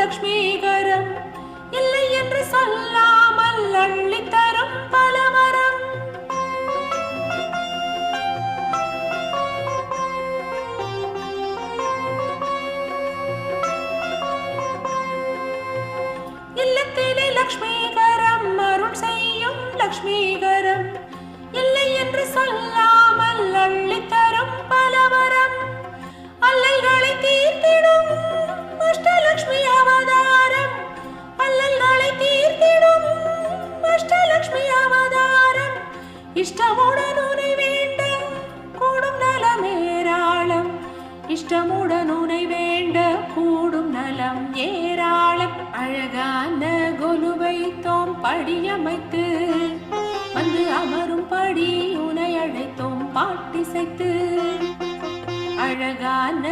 லக்ஷ்மீகரம் இல்லை என்று சொல்லாமல் அள்ளித்தரும் பலவரம். இல்லத்திலே லக்ஷ்மீகரம் அருள் செய்யும் லக்ஷ்மீகரம் இல்லை என்று சொல்லாமல் அள்ளித்தரும் பலவரம். அல்லல்களை தீர்த்திடும் அஷ்டலக்ஷ்மி அவதாரம், அல்லல்களை தீர்த்திடும் அஷ்டலக்ஷ்மி அவதாரம். இஷ்டமுடன் உனை வேண்ட கூடும் நலம் ஏராளம், இஷ்டமுடன் உனை வேண்ட கூடும் நலம் ஏராளம். அழகான கொலுவை தோம் படியமைத்து வந்து அமரும் படி உனை அழைத்தோம் பாட்டிசைத்து. அழகான